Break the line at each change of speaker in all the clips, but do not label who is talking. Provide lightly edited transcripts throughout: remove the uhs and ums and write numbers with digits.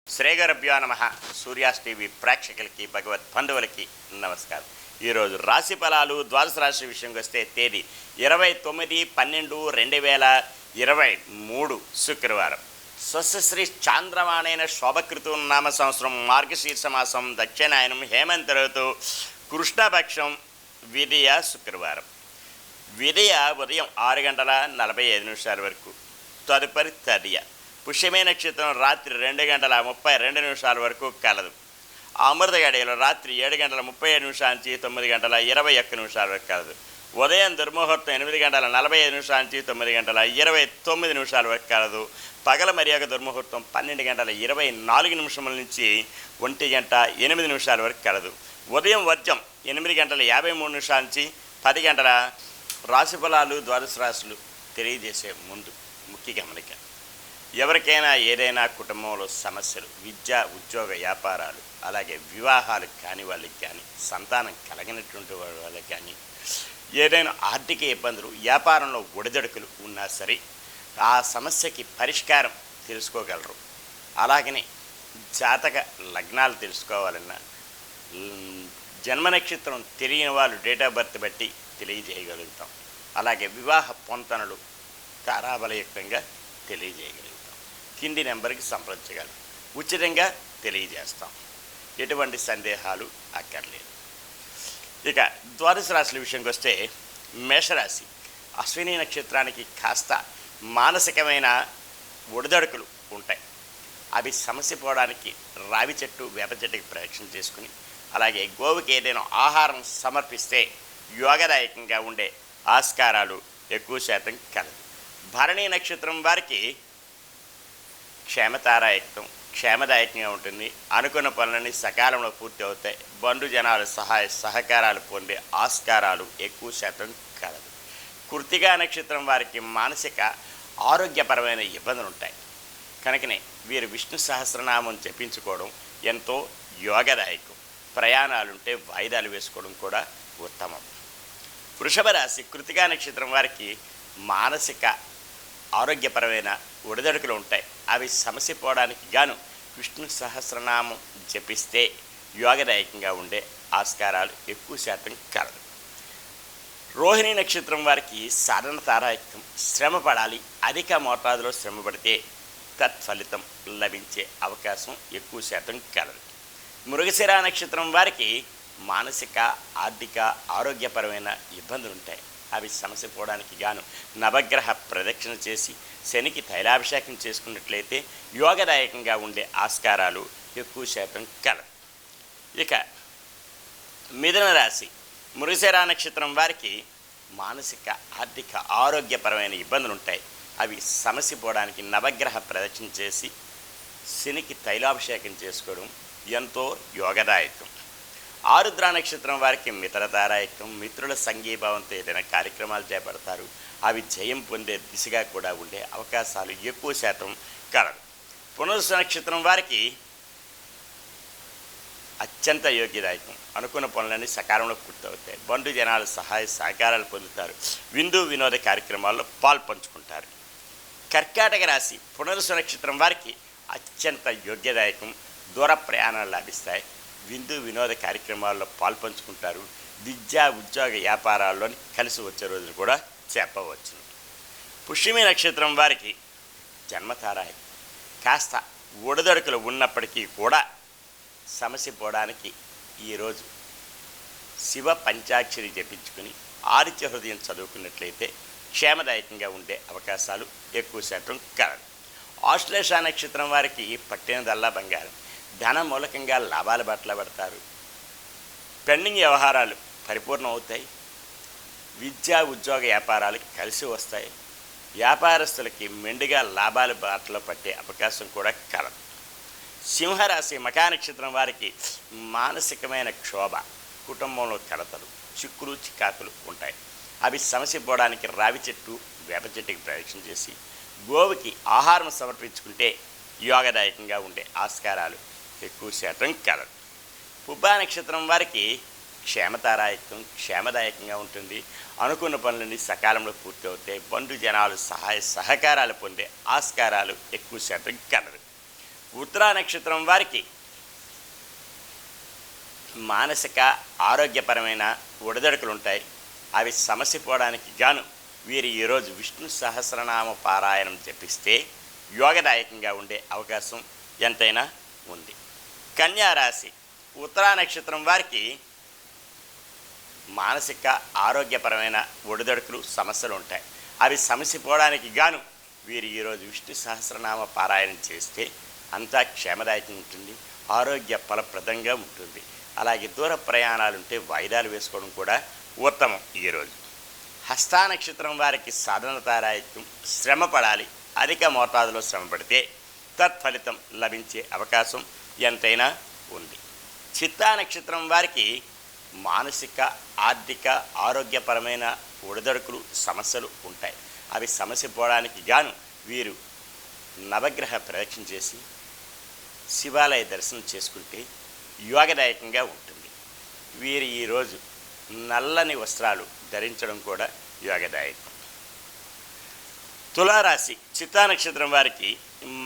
శ్రీగురుభ్యో నమః. సూర్యాస్ టీవీ ప్రేక్షకులకి భగవద్ బంధువులకి నమస్కారం. ఈరోజు రాశి ఫలాలు ద్వాదశ రాశి విషయంకి వస్తే తేదీ 29/12/2023 శుక్రవారం. స్వస్యశ్రీ చాంద్రమాణైన శోభకృతు నామ సంవత్సరం మార్గశీర్ష మాసం దక్షిణాయనం హేమంత ఋతువు కృష్ణపక్షం విధియ శుక్రవారం. విధియ ఉదయం 6:45 వరకు, తదుపరి తదియ. పుష్యమే నక్షత్రం రాత్రి 2:32 వరకు కలదు. అమృత గడియలు రాత్రి 7:37 నుంచి 9:21 వరకు కలదు. ఉదయం దుర్ముహూర్తం 8:45 నుంచి 9:29 వరకు కలదు. పగల మర్యాద దుర్ముహూర్తం 12:24 నుంచి 1:08 వరకు కలదు. ఉదయం వర్జం 8:53 నుంచి 10 గంటల. రాశి ఫలాలు ద్వాదశ రాశులు తెలియజేసే ముందు ముఖ్య గమనిక. ఎవరికైనా ఏదైనా కుటుంబంలో సమస్యలు, విద్య, ఉద్యోగ, వ్యాపారాలు, అలాగే వివాహాలు కాని వాళ్ళకి కానీ, సంతానం కలగినటువంటి వాళ్ళకి కానీ, ఏదైనా ఆర్థిక ఇబ్బందులు, వ్యాపారంలో ఒడిదొడుకులు ఉన్నా సరే ఆ సమస్యకి పరిష్కారం తెలుసుకోగలరు. అలాగనే జాతక లగ్నాలు తెలుసుకోవాలన్నా, జన్మ నక్షత్రం తెలియని వాళ్ళు డేట్ ఆఫ్ బర్త్ బట్టి తెలియజేయగలుగుతాం. అలాగే వివాహ పొంతనలు తారాబలయుక్తంగా తెలియజేయగలుగుతాం. కింది నెంబర్కి సంప్రదించగలరు. ఉచితంగా తెలియజేస్తాం. ఎటువంటి సందేహాలు అక్కర్లేదు. ఇక ద్వాదశ రాశుల విషయంకి వస్తే మేషరాశి. అశ్విని నక్షత్రానికి కాస్త మానసికమైన ఒడిదొడుకులు ఉంటాయి. అవి సమసిపోవడానికి రావి చెట్టు, వేప చెట్టుకి ప్రదక్షిణ చేసుకుని, అలాగే గోవుకి ఏదైనా ఆహారం సమర్పిస్తే యోగదాయకంగా ఉండే ఆస్కారాలు ఎక్కువ శాతం కలదు. భరణి నక్షత్రం వారికి క్షేమదాయకంగా ఉంటుంది. అనుకున్న పనులన్నీ సకాలంలో పూర్తి అవుతాయి. బంధు జనాలు సహాయ సహకారాలు పొందే ఆస్కారాలు ఎక్కువ శాతం కలదు. కృత్తికా నక్షత్రం వారికి మానసిక ఆరోగ్యపరమైన ఇబ్బందులు ఉంటాయి. కనుకనే వీరు విష్ణు సహస్రనామం జపించుకోవడం ఎంతో యోగదాయకం. ప్రయాణాలుంటే వాయిదాలు వేసుకోవడం కూడా ఉత్తమం. వృషభ రాశి. కృత్తికా నక్షత్రం వారికి మానసిక ఆరోగ్యపరమైన ఒడిదొడుకులు ఉంటాయి. అవి సమసిపోవడానికి గాను విష్ణు సహస్రనామం జపిస్తే యోగదాయకంగా ఉండే ఆస్కారాలు ఎక్కువ శాతం కలదు. రోహిణి నక్షత్రం వారికి సాధన తారాయకం. శ్రమ పడాలి. అధిక మోతాదులో శ్రమ పడితే తత్ఫలితం లభించే అవకాశం ఎక్కువ శాతం కలదు. మృగశిర నక్షత్రం వారికి మానసిక, ఆర్థిక, ఆరోగ్యపరమైన ఇబ్బందులు ఉంటాయి. అవి సమసిపోవడానికి గాను నవగ్రహ ప్రదక్షిణ చేసి శనికి తైలాభిషేకం చేసుకున్నట్లయితే యోగదాయకంగా ఉండే ఆస్కారాలు ఎక్కువ శాతం కలదు. ఇక మిథున రాశి. మృగశిర నక్షత్రం వారికి మానసిక, ఆర్థిక, ఆరోగ్యపరమైన ఇబ్బందులు ఉంటాయి. అవి సమసిపోవడానికి నవగ్రహ ప్రదక్షిణ చేసి శనికి తైలాభిషేకం చేసుకోవడం ఎంతో యోగదాయకం. ఆరుద్ర నక్షత్రం వారికి మిత్రతారాయకం. మిత్రుల సంఘీభావంతో ఏదైనా కార్యక్రమాలు చేపడతారు. అవి జయం పొందే దిశగా కూడా ఉండే అవకాశాలు ఎక్కువ శాతం కలదు. పునర్వసు నక్షత్రం వారికి అత్యంత యోగ్యదాయకం. అనుకున్న పనులన్నీ సకాలంలో పూర్తవుతాయి. బంధు జనాలు సహాయ సహకారాలు పొందుతారు. విందు వినోద కార్యక్రమాల్లో పాల్పంచుకుంటారు. కర్కాటక రాశి. పునర్వసు నక్షత్రం వారికి అత్యంత యోగ్యదాయకం. దూర ప్రయాణాలు లాభిస్తాయి. విందు వినోద కార్యక్రమాల్లో పాల్పంచుకుంటారు. విద్యా, ఉద్యోగ, వ్యాపారాల్లో కలిసి వచ్చే రోజులు కూడా చెప్పవచ్చు. పుష్యమి నక్షత్రం వారికి జన్మతారాయి. కాస్త ఒడిదొడుకులు ఉన్నప్పటికీ కూడా సమసిపోవడానికి ఈరోజు శివ పంచాక్షరి జపించుకుని ఆదిత్య హృదయం చదువుకున్నట్లయితే క్షేమదాయకంగా ఉండే అవకాశాలు ఎక్కువ శాతం కలదు. ఆశ్లేష నక్షత్రం వారికి పట్టినదల్లా బంగారం. ధన మూలకంగా లాభాల బాటలో పడతారు. పెండింగ్ వ్యవహారాలు పరిపూర్ణం అవుతాయి. విద్యా, ఉద్యోగ, వ్యాపారాలకి కలిసి వస్తాయి. వ్యాపారస్తులకి మెండుగా లాభాల బాటలో పట్టే అవకాశం కూడా కలదు. సింహరాశి. మఖా నక్షత్రం వారికి మానసికమైన క్షోభ, కుటుంబంలో కలతలు, చిక్కులు, చికాకులు ఉంటాయి. అవి సమసిపోవడానికి రావి చెట్టు, వేప చెట్టుకి ప్రదక్షిణ చేసి గోవుకి ఆహారం సమర్పించుకుంటే యోగదాయకంగా ఉండే ఆస్కారాలు ఎక్కువ శాతం కలదు. పుబ్బా నక్షత్రం వారికి క్షేమదాయకంగా ఉంటుంది. అనుకున్న పనులన్నీ సకాలంలో పూర్తి అవుతాయి. బంధు జనాలు సహాయ సహకారాలు పొందే ఆస్కారాలు ఎక్కువ శాతం కలదు. ఉత్తరా నక్షత్రం వారికి మానసిక ఆరోగ్యపరమైన ఒడిదొడుకులు ఉంటాయి. అవి సమసిపోవడానికి గాను వీరు ఈరోజు విష్ణు సహస్రనామ పారాయణం జపిస్తే యోగదాయకంగా ఉండే అవకాశం ఎంతైనా ఉంది. కన్యా రాశి ఉత్తరా నక్షత్రం వారికి మానసిక ఆరోగ్యపరమైన ఒడిదొడుకులు సమస్యలు ఉంటాయి. అవి సమసిపోవడానికి గాను వీరు ఈరోజు విష్ణు సహస్రనామ పారాయణం చేస్తే అంతా క్షేమదాయకంగా ఉంటుంది, ఆరోగ్య ఫలప్రదంగా ఉంటుంది. అలాగే దూర ప్రయాణాలు ఉంటే వాయిదాలు వేసుకోవడం కూడా ఉత్తమం. ఈరోజు హస్తా నక్షత్రం వారికి సాధనతారాయత్యం, శ్రమ పడాలి, అధిక మోతాదులో శ్రమ పడితే తత్ఫలితం లభించే అవకాశం ఎంతైనా ఉంది. చిత్తా నక్షత్రం వారికి మానసిక ఆర్థిక ఆరోగ్యపరమైన ఒడిదొడుకులు సమస్యలు ఉంటాయి. అవి సమసిపోవడానికి గాను వీరు నవగ్రహ ప్రదక్షిణ చేసి శివాలయ దర్శనం చేసుకుంటే యోగదాయకంగా ఉంటుంది. వీరు ఈరోజు నల్లని వస్త్రాలు ధరించడం కూడా యోగదాయకం. తులారాశి చిత్తా నక్షత్రం వారికి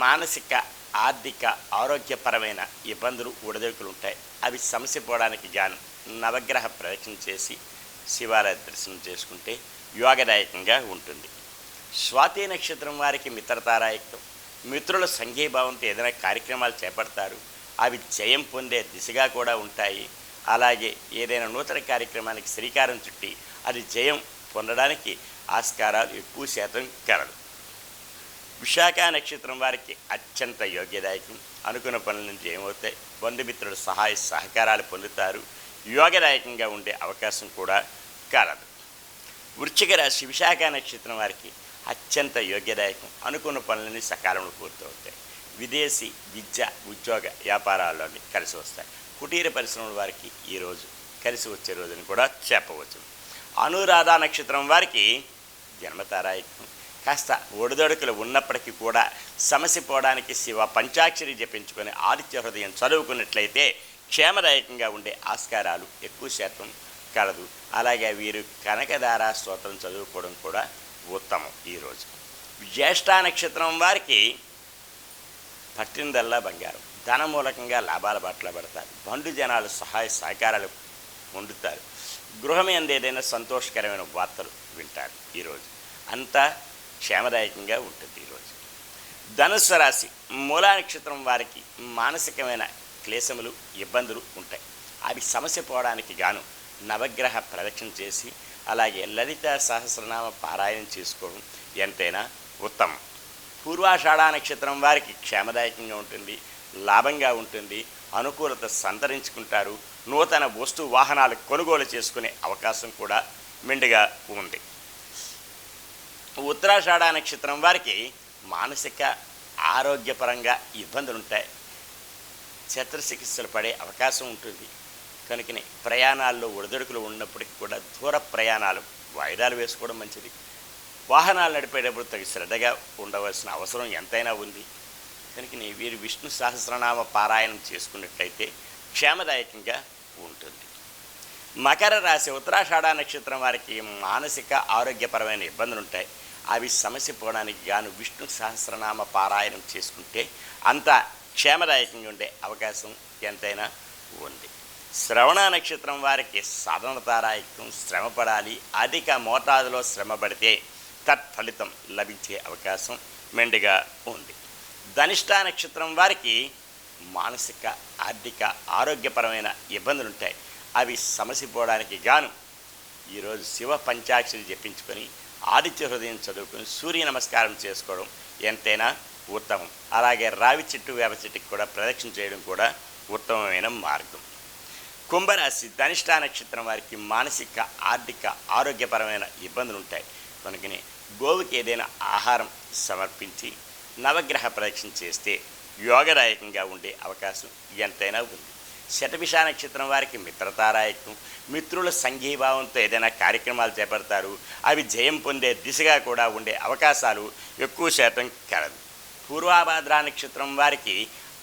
మానసిక ఆర్థిక ఆరోగ్యపరమైన ఇబ్బందులు ఒడిదొడుకులు ఉంటాయి. అవి సమసిపోవడానికి గాను నవగ్రహ ప్రదక్షిణ చేసి శివాలయ దర్శనం చేసుకుంటే యోగదాయకంగా ఉంటుంది. స్వాతి నక్షత్రం వారికి మిత్రతారాయకం, మిత్రుల సంఘీభావంతో ఏదైనా కార్యక్రమాలు చేపడతారు. అవి జయం పొందే దిశగా కూడా ఉంటాయి. అలాగే ఏదైనా నూతన కార్యక్రమానికి శ్రీకారం చుట్టి అది జయం పొందడానికి ఆస్కారాలు ఎక్కువ శాతం కలదు. విశాఖ నక్షత్రం వారికి అత్యంత యోగ్యదాయకం, అనుకున్న పనుల నుంచి ఏమవుతాయి, బంధుమిత్రుల సహాయ సహకారాలు పొందుతారు, యోగదాయకంగా ఉండే అవకాశం కూడా కలదు. వృశ్చిక రాశి విశాఖ నక్షత్రం వారికి అత్యంత యోగ్యదాయకం, అనుకున్న పనులన్నీ సకాలంలో పూర్తవుతాయి. విదేశీ విద్య ఉద్యోగ వ్యాపారాల్లోని కలిసి వస్తాయి. కుటీర పరిశ్రమల వారికి ఈరోజు కలిసి వచ్చే రోజుని కూడా చెప్పవచ్చు. అనురాధ నక్షత్రం వారికి జన్మతారాయకం, కాస్త ఒడిదొడుకులు ఉన్నప్పటికీ కూడా సమసిపోవడానికి శివ పంచాక్షరి జపించుకొని ఆదిత్య హృదయం చదువుకున్నట్లయితే క్షేమదాయకంగా ఉండే ఆస్కారాలు ఎక్కువ శాతం కలదు. అలాగే వీరు కనకదార స్తోత్రం చదువుకోవడం కూడా ఉత్తమం. ఈరోజు జ్యేష్ఠ నక్షత్రం వారికి పట్టిందల్లా బంగారం, ధన మూలకంగా లాభాల బాటల పడతారు, బంధు జనాలు సహాయ సహకారాలు పొందుతారు, గృహం ఎందు ఏదైనా సంతోషకరమైన వార్తలు వింటారు. ఈరోజు అంతా క్షేమదాయకంగా ఉంటుంది. ఈరోజు ధనుస్సు రాశి మూలా నక్షత్రం వారికి మానసికమైన క్లేశములు ఇబ్బందులు ఉంటాయి. అవి సమస్య పోవడానికి గాను నవగ్రహ ప్రదక్షిణ చేసి అలాగే లలిత సహస్రనామ పారాయణం చేసుకోవడం ఎంతైనా ఉత్తమం. పూర్వాషాఢ నక్షత్రం వారికి క్షేమదాయకంగా ఉంటుంది, లాభంగా ఉంటుంది, అనుకూలత సంతరించుకుంటారు, నూతన వస్తు వాహనాలు కొనుగోలు చేసుకునే అవకాశం కూడా మెండుగా ఉంది. ఉత్తరాషాఢ నక్షత్రం వారికి మానసిక ఆరోగ్యపరంగా ఇబ్బందులు ఉంటాయి, శస్త్రచికిత్సలు పడే అవకాశం ఉంటుంది. కనుకనే ప్రయాణాల్లో ఒడిదొడుకులు ఉన్నప్పటికీ కూడా దూర ప్రయాణాలు వాయిదాలు వేసుకోవడం మంచిది. వాహనాలు నడిపేటప్పుడు తగు శ్రద్ధగా ఉండవలసిన అవసరం ఎంతైనా ఉంది. కనుకనే వీరు విష్ణు సహస్రనామ పారాయణం చేసుకున్నట్లయితే క్షేమదాయకంగా ఉంటుంది. మకర రాశి ఉత్తరాషాఢ నక్షత్రం వారికి మానసిక ఆరోగ్యపరమైన ఇబ్బందులు ఉంటాయి. అవి సమస్య పోవడానికి గాను విష్ణు సహస్రనామ పారాయణం చేసుకుంటే అంతా క్షేమదాయకంగా ఉండే అవకాశం ఎంతైనా ఉంది. శ్రవణ నక్షత్రం వారికి సాధనతారాయకం, శ్రమ పడాలి, అధిక మోతాదులో శ్రమ పడితే తత్ఫలితం లభించే అవకాశం మెండుగా ఉంది. ధనిష్ట నక్షత్రం వారికి మానసిక ఆర్థిక ఆరోగ్యపరమైన ఇబ్బందులు ఉంటాయి. అవి సమసిపోవడానికి గాను ఈరోజు శివ పంచాక్షరి జపించుకొని ఆదిత్య హృదయం చదువుకొని సూర్య నమస్కారం చేసుకోవడం ఎంతైనా ఉత్తమం. అలాగే రావి చెట్టు వేప చెట్టుకి కూడా ప్రదక్షిణ చేయడం కూడా ఉత్తమమైన మార్గం. కుంభరాశి ధనిష్ట నక్షత్రం వారికి మానసిక ఆర్థిక ఆరోగ్యపరమైన ఇబ్బందులు ఉంటాయి. కనుకనే గోవుకి ఏదైనా ఆహారం సమర్పించి నవగ్రహ ప్రదక్షిణ చేస్తే యోగదాయకంగా ఉండే అవకాశం ఎంతైనా ఉంది. శతభిష నక్షత్రం వారికి మిత్రతారాయకం, మిత్రుల సంఘీభావంతో ఏదైనా కార్యక్రమాలు చేపడతారు. అవి జయం పొందే దిశగా కూడా ఉండే అవకాశాలు ఎక్కువ శాతం కలదు. పూర్వాభాద్ర నక్షత్రం వారికి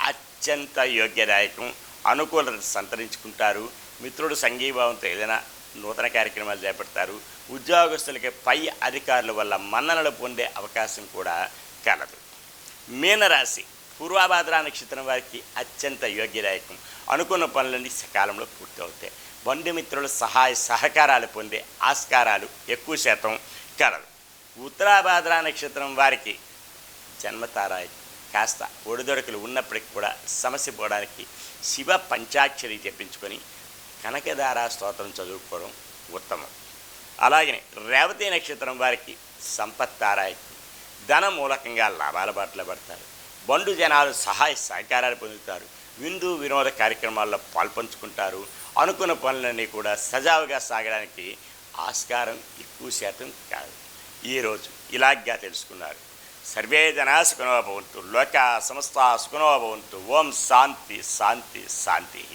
అత్యంత యోగ్యదాయకం, అనుకూలత సంతరించుకుంటారు. మిత్రుడు సంఘీభావంతో ఏదైనా నూతన కార్యక్రమాలు చేపడతారు. ఉద్యోగస్తులకి పై అధికారుల వల్ల మన్ననలు పొందే అవకాశం కూడా కలదు. మీనరాశి పూర్వాభాద్ర నక్షత్రం వారికి అత్యంత యోగ్యదాయకం. అనుకున్న పనులన్నీ సకాలంలో పూర్తి అవుతాయి. బంధుమిత్రుల సహాయ సహకారాలు పొందే ఆస్కారాలు ఎక్కువ శాతం కలదు. ఉత్తరాభాద్ర నక్షత్రం వారికి జన్మతారాయి కాస్త ఒడిదొడుకులు ఉన్నప్పటికీ కూడా సమస్య పోవడానికి శివ పంచాక్షరి చెప్పించుకొని కనకదార స్తోత్రం చదువుకోవడం ఉత్తమం. అలాగనే రేవతి నక్షత్రం వారికి సంపత్తారాయి ధన మూలకంగా లాభాల బాటలో పడతారు. బండు జనాలు సహాయ సహకారాలు పొందుతారు. విందు వినోద కార్యక్రమాల్లో పాల్పంచుకుంటారు. అనుకున్న పనులన్నీ కూడా సజావుగా సాగడానికి ఆస్కారం ఎక్కువ శాతం కాదు. ఈరోజు ఇలాగ్గా తెలుసుకున్నారు. సర్వే జనా సుఖనో భవంతు, లోకా సమస్తా సుఖనో భవంతు. ఓం శాంతి శాంతి శాంతి.